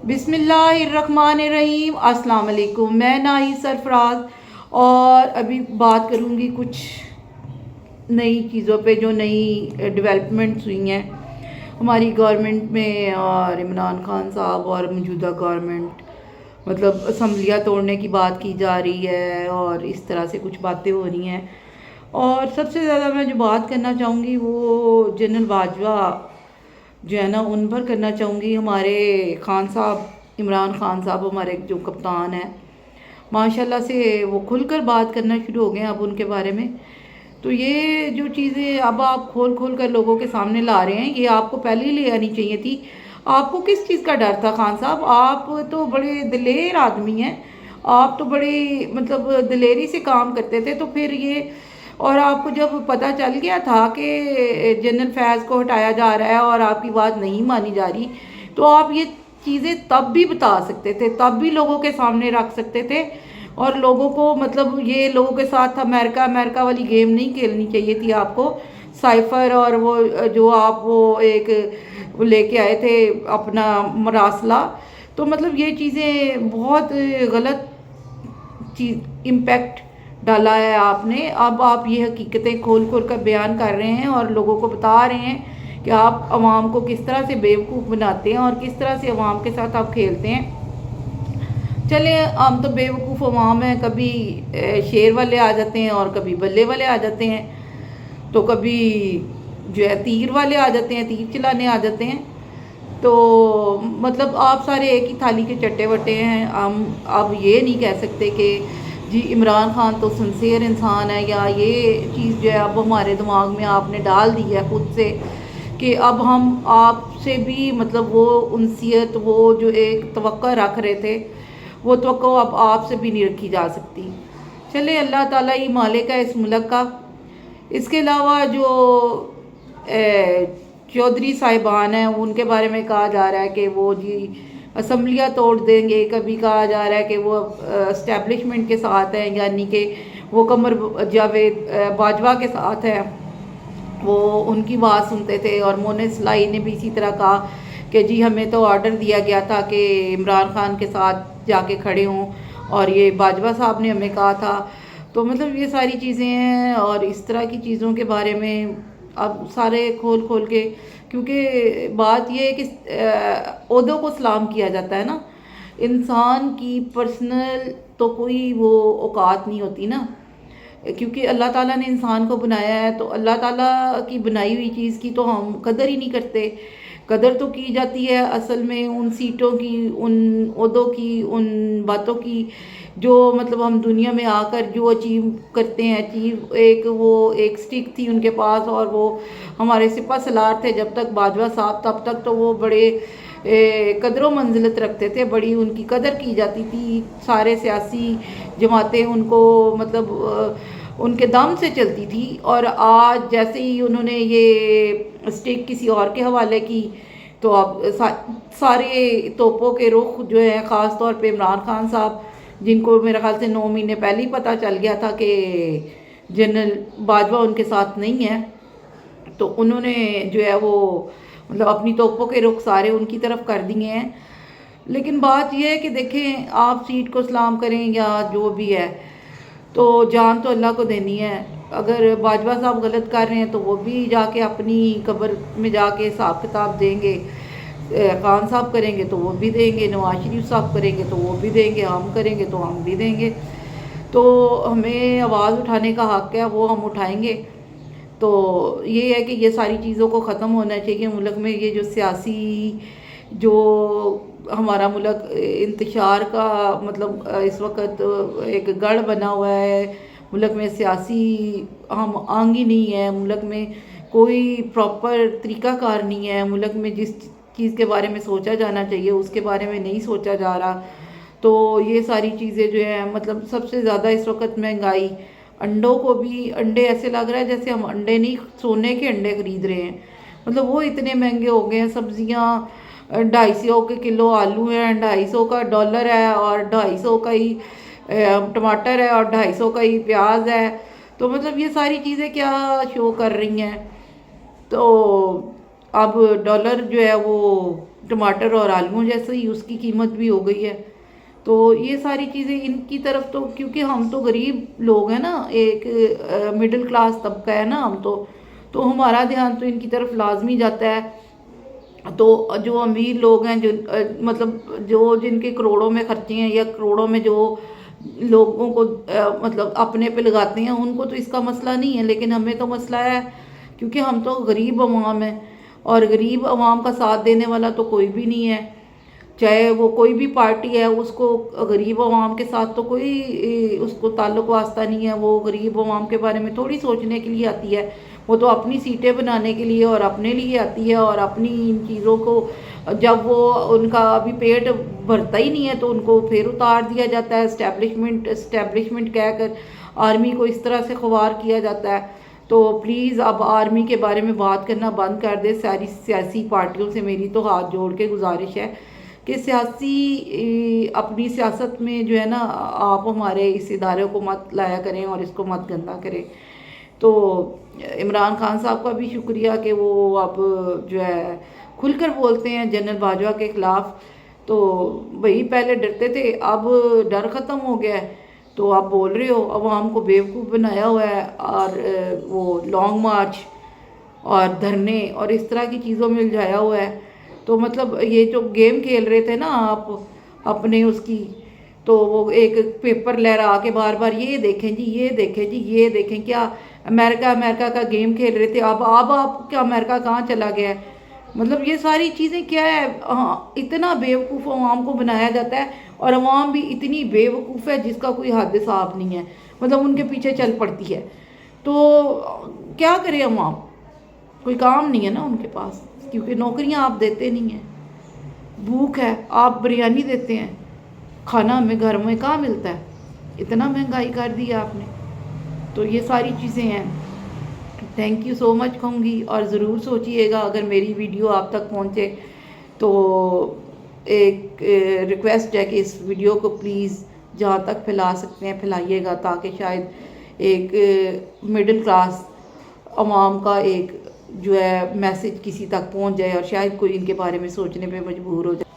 बिस्मिल्लाहिर्रहमानिर्रहीम। अस्सलाम वालेकुम। मैं नाई सरफराज और अभी बात करूँगी कुछ नई चीज़ों पे जो नई डेवलपमेंट्स हुई हैं हमारी गवर्नमेंट में। और इमरान खान साहब और मौजूदा गवर्नमेंट मतलब असम्बलियाँ तोड़ने की बात की जा रही है और इस तरह से कुछ बातें हो रही हैं। और सबसे ज़्यादा मैं जो बात करना चाहूँगी वो जनरल बाजवा जो है ना उन पर करना चाहूँगी। हमारे खान साहब इमरान खान साहब हमारे जो कप्तान हैं माशाल्लाह से वो खुलकर बात करना शुरू हो गए हैं अब उनके बारे में। तो ये जो चीज़ें अब आप खोल खोल कर लोगों के सामने ला रहे हैं ये आपको पहले ही ले आनी चाहिए थी। आपको किस चीज़ का डर था खान साहब? आप तो बड़े दिलेर आदमी हैं, आप तो बड़े मतलब दिलेरी से काम करते थे। तो फिर ये और आपको जब पता चल गया था कि जनरल फैज़ को हटाया जा रहा है और आपकी बात नहीं मानी जा रही तो आप ये चीज़ें तब भी बता सकते थे, तब भी लोगों के सामने रख सकते थे। और लोगों को मतलब ये लोगों के साथ अमेरिका अमेरिका वाली गेम नहीं खेलनी चाहिए थी आपको। साइफर और वो जो आप वो एक लेके आए थे अपना मरासला, तो मतलब ये चीज़ें बहुत गलत चीज़ इम्पैक्ट डाला है आपने। अब आप ये हकीकतें खोल खोल कर बयान कर रहे हैं और लोगों को बता रहे हैं कि आप अवाम को किस तरह से बेवकूफ़ बनाते हैं और किस तरह से अवाम के साथ आप खेलते हैं। चले हम तो बेवकूफ़ अवाम हैं, कभी शेर वाले आ जाते हैं और कभी बल्ले वाले आ जाते हैं, तो कभी जो है तीर वाले आ जाते हैं, तीर चलाने आ जाते हैं। तो मतलब आप सारे एक ही थाली के चट्टे वट्टे हैं। हम अब ये नहीं कह सकते कि जी इमरान खान तो सिंसियर इंसान है, या ये चीज़ जो है अब हमारे दिमाग में आपने डाल दी है खुद से कि अब हम आपसे भी मतलब वो उनसियत वो जो एक तवक्को रख रहे थे वो तवक्को अब आपसे भी नहीं रखी जा सकती। चले अल्लाह ताला ही मालिक है इस मुल्क का। इसके अलावा जो चौधरी साहिबान हैं उनके बारे में कहा जा रहा है कि वो जी असम्बलियाँ तोड़ देंगे, कभी कहा जा रहा है कि वो इस्टेब्लिशमेंट के साथ हैं, यानी कि वो कमर जावेद बाजवा के साथ हैं, वो उनकी बात सुनते थे। और मोनिस लाई ने भी इसी तरह कहा कि जी हमें तो ऑर्डर दिया गया था कि इमरान खान के साथ जाके खड़े हों और ये बाजवा साहब ने हमें कहा था। तो मतलब ये सारी चीज़ें हैं और इस तरह की चीज़ों के बारे में अब सारे खोल खोल के, क्योंकि बात ये है कि ओहदों को सलाम किया जाता है ना, इंसान की पर्सनल तो कोई वो औकात नहीं होती ना, क्योंकि अल्लाह ताला ने इंसान को बनाया है। तो अल्लाह ताला की बनाई हुई चीज़ की तो हम कदर ही नहीं करते। कदर तो की जाती है असल में उन सीटों की, उन ओहदों की, उन बातों की जो मतलब हम दुनिया में आकर जो अचीव करते हैं। अचीव एक वो एक स्टिक थी उनके पास और वो हमारे सिपा सलार थे जब तक बाजवा साहब, तब तक तो वो बड़े कदरों मंजिलत रखते थे, बड़ी उनकी कदर की जाती थी। सारे सियासी जमातें उनको मतलब उनके दम से चलती थी। और आज जैसे ही उन्होंने ये स्टिक किसी और के हवाले की तो अब सारे तोपों के रुख जो है ख़ास तौर पे इमरान खान साहब, जिनको मेरे ख्याल से 9 महीने पहले ही पता चल गया था कि जनरल बाजवा उनके साथ नहीं है, तो उन्होंने जो है वो मतलब अपनी तोपों के रुख सारे उनकी तरफ कर दिए हैं। लेकिन बात यह है कि देखें आप सीट को सलाम करें या जो भी है, तो जान तो अल्लाह को देनी है। अगर बाजवा साहब गलत कर रहे हैं तो वो भी जाके अपनी कब्र में जाके हिसाब किताब देंगे। खान साहब करेंगे तो वो भी देंगे, नवाज शरीफ साहब करेंगे तो वो भी देंगे, हम करेंगे तो हम भी देंगे। तो हमें आवाज़ उठाने का हक़ है, वो हम उठाएंगे। तो ये है कि ये सारी चीज़ों को ख़त्म होना चाहिए मुल्क में। ये जो सियासी जो हमारा मुल्क इंतशार का मतलब इस वक्त एक गढ़ बना हुआ है मुल्क में, सियासी हम आंग ही नहीं है मुल्क में, कोई प्रॉपर तरीक़ाकार नहीं है मुल्क में। जिस चीज़ के बारे में सोचा जाना चाहिए उसके बारे में नहीं सोचा जा रहा। तो ये सारी चीज़ें जो है मतलब सबसे ज़्यादा इस वक्त महंगाई, अंडों को भी अंडे ऐसे लग रहा है जैसे हम अंडे नहीं सोने के अंडे खरीद रहे हैं, मतलब वो इतने महंगे हो गए हैं। सब्जियां 250 के किलो आलू हैं, 250 का डॉलर है और 250 का ही टमाटर है और 250 का ही प्याज है। तो मतलब ये सारी चीज़ें क्या शो कर रही हैं। तो अब डॉलर जो है वो ٹماٹر اور آلووں جیسے ہی اس کی قیمت بھی ہو گئی ہے. تو یہ ساری چیزیں ان کی طرف تو، کیونکہ ہم تو غریب لوگ ہیں نا، ایک مڈل کلاس طبقہ ہے نا ہم تو ہمارا دھیان تو ان کی طرف لازمی جاتا ہے. تو جو امیر لوگ ہیں، جو مطلب جو جن کے کروڑوں میں خرچے ہیں یا کروڑوں میں جو لوگوں کو مطلب اپنے پہ لگاتے ہیں، ان کو تو اس کا مسئلہ نہیں ہے، لیکن ہمیں تو مسئلہ ہے کیونکہ ہم تو غریب عوام ہیں. اور غریب عوام کا ساتھ دینے والا تو کوئی بھی نہیں ہے، چاہے وہ کوئی بھی پارٹی ہے، اس کو غریب عوام کے ساتھ تو کوئی اس کو تعلق واسطہ نہیں ہے. وہ غریب عوام کے بارے میں تھوڑی سوچنے کے لیے آتی ہے، وہ تو اپنی سیٹیں بنانے کے لیے اور اپنے لیے آتی ہے. اور اپنی ان چیزوں کو جب وہ ان کا ابھی پیٹ بھرتا ہی نہیں ہے تو ان کو پھر اتار دیا جاتا ہے، اسٹیبلشمنٹ کہہ کر آرمی کو اس طرح سے خوار کیا جاتا ہے. تو پلیز اب آرمی کے بارے میں بات کرنا بند کر دے. ساری سیاسی پارٹیوں سے میری تو ہاتھ جوڑ کے گزارش ہے کہ اپنی سیاست میں جو ہے نا، آپ ہمارے اس ادارے کو مت لایا کریں اور اس کو مت گندا کریں. تو عمران خان صاحب کا بھی شکریہ کہ وہ اب جو ہے کھل کر بولتے ہیں جنرل باجوہ کے خلاف. تو وہی پہلے ڈرتے تھے، اب ڈر ختم ہو گیا ہے تو آپ بول رہے ہو. عوام کو بیوقوف بنایا ہوا ہے اور وہ لانگ مارچ اور دھرنے اور اس طرح کی چیزوں میں الجھایا ہوا ہے. تو مطلب یہ جو گیم کھیل رہے تھے نا آپ اپنے اس کی، تو وہ ایک پیپر لہرا کے بار بار یہ دیکھیں جی، یہ دیکھیں جی، یہ دیکھیں، کیا امریکہ کا گیم کھیل رہے تھے. اب آپ کیا امریکہ کہاں چلا گیا ہے؟ مطلب یہ ساری چیزیں کیا ہے؟ اتنا بیوقوف عوام کو بنایا جاتا ہے اور عوام بھی اتنی بیوقوف ہے جس کا کوئی حد حساب نہیں ہے، مطلب ان کے پیچھے چل پڑتی ہے. تو کیا کرے عوام؟ کوئی کام نہیں ہے نا ان کے پاس، کیونکہ نوکریاں آپ دیتے نہیں ہیں. بھوک ہے، آپ بریانی دیتے ہیں، کھانا ہمیں گھر میں کہاں ملتا ہے؟ اتنا مہنگائی کر دی آپ نے. تو یہ ساری چیزیں ہیں. تھینک یو سو مچ کہوں گی، اور ضرور سوچئے گا اگر میری ویڈیو آپ تک پہنچے تو ایک ریکویسٹ ہے کہ اس ویڈیو کو پلیز جہاں تک پھیلا سکتے ہیں پھیلائیے گا، تاکہ شاید ایک مڈل کلاس عوام کا ایک جو ہے میسج کسی تک پہنچ جائے اور شاید کوئی ان کے بارے میں سوچنے پہ مجبور ہو جائے.